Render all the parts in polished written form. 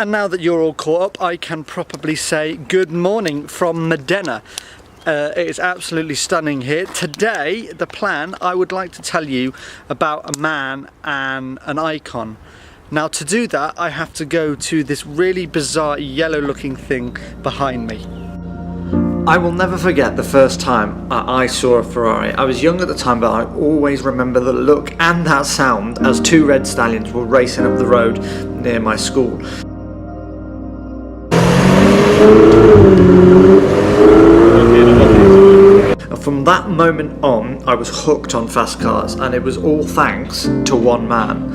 And now that you're all caught up, I can probably say good morning from Modena. It is absolutely stunning here. Today, the plan, I would like to tell you about a man and an icon. Now to do that, I have to go to this really bizarre yellow looking thing behind me. I will never forget the first time I saw a Ferrari. I was young at the time, but I always remember the look and that sound as two red stallions were racing up the road near my school. From that moment on, I was hooked on fast cars, and it was all thanks to one man,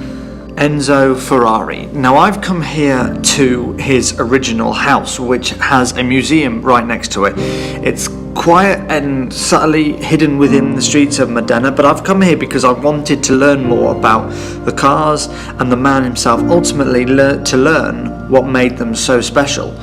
Enzo Ferrari. Now I've come here to his original house, which has a museum right next to it. It's quiet and subtly hidden within the streets of Modena, but I've come here because I wanted to learn more about the cars and the man himself, ultimately to learn what made them so special.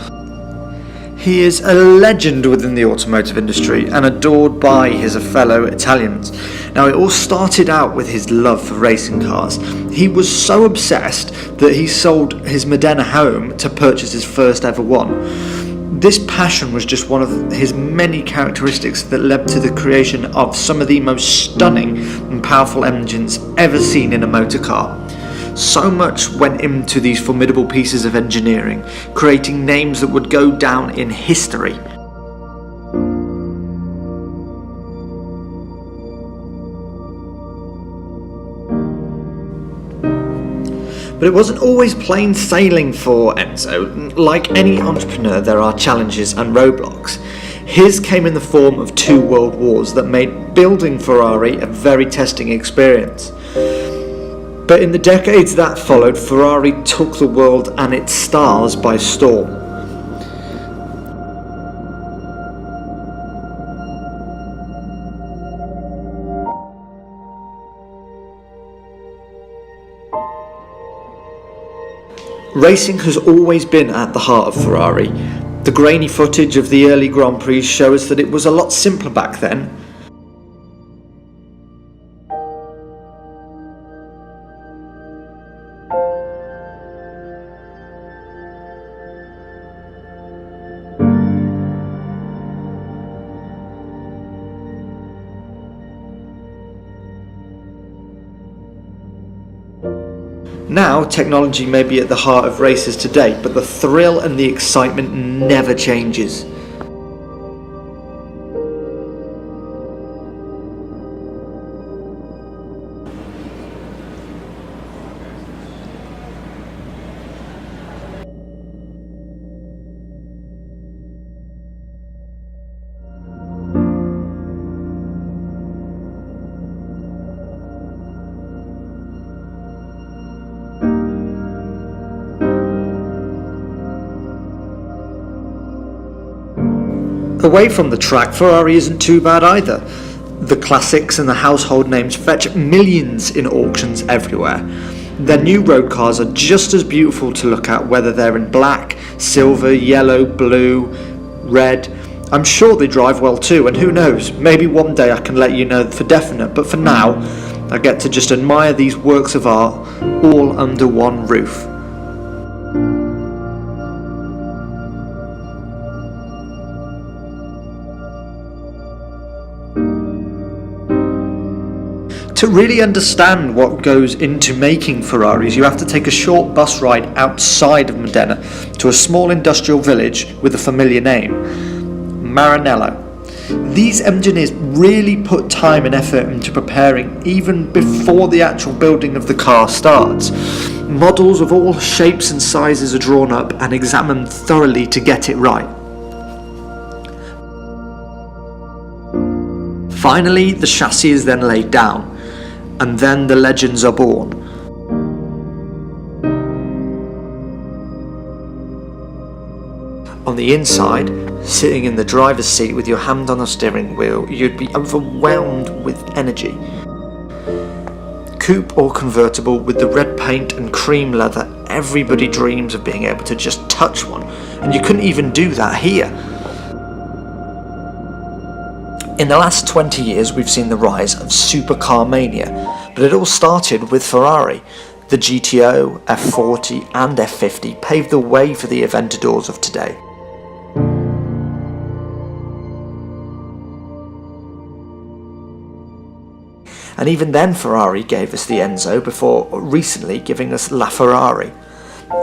He is a legend within the automotive industry and adored by his fellow Italians. Now it all started out with his love for racing cars. He was so obsessed that he sold his Modena home to purchase his first ever one. This passion was just one of his many characteristics that led to the creation of some of the most stunning and powerful engines ever seen in a motor car. So much went into these formidable pieces of engineering, creating names that would go down in history. But it wasn't always plain sailing for Enzo. Like any entrepreneur, there are challenges and roadblocks. His came in the form of 2 world wars that made building Ferrari a very testing experience. But in the decades that followed, Ferrari took the world and its stars by storm. Racing has always been at the heart of Ferrari. The grainy footage of the early Grand Prix shows us that it was a lot simpler back then. Now, technology may be at the heart of races today, but the thrill and the excitement never changes. Away from the track, Ferrari isn't too bad either. The classics and the household names fetch millions in auctions everywhere. Their new road cars are just as beautiful to look at, whether they're in black, silver, yellow, blue, red. I'm sure they drive well too, and who knows, maybe one day I can let you know for definite, but for now, I get to just admire these works of art all under one roof. To really understand what goes into making Ferraris, you have to take a short bus ride outside of Modena to a small industrial village with a familiar name, Maranello. These engineers really put time and effort into preparing even before the actual building of the car starts. Models of all shapes and sizes are drawn up and examined thoroughly to get it right. Finally, the chassis is then laid down, and then the legends are born. On the inside, sitting in the driver's seat with your hand on the steering wheel, you'd be overwhelmed with energy. Coupe or convertible with the red paint and cream leather, everybody dreams of being able to just touch one, and you couldn't even do that here. In the last 20 years, we've seen the rise of supercar mania, but it all started with Ferrari. The GTO, F40 and F50 paved the way for the Aventadors of today. And even then Ferrari gave us the Enzo before recently giving us La Ferrari.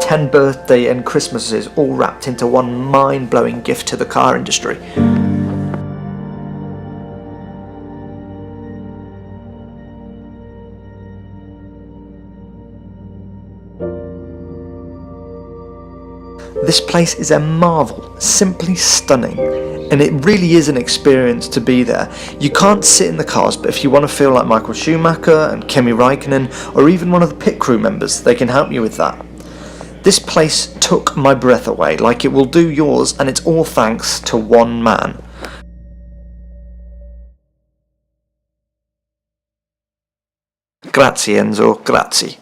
10 birthday and Christmases all wrapped into one mind-blowing gift to the car industry. This place is a marvel, simply stunning, and it really is an experience to be there. You can't sit in the cars, but if you want to feel like Michael Schumacher and Kimi Raikkonen, or even one of the pit crew members, they can help you with that. This place took my breath away, like it will do yours, and it's all thanks to one man. Grazie Enzo, grazie.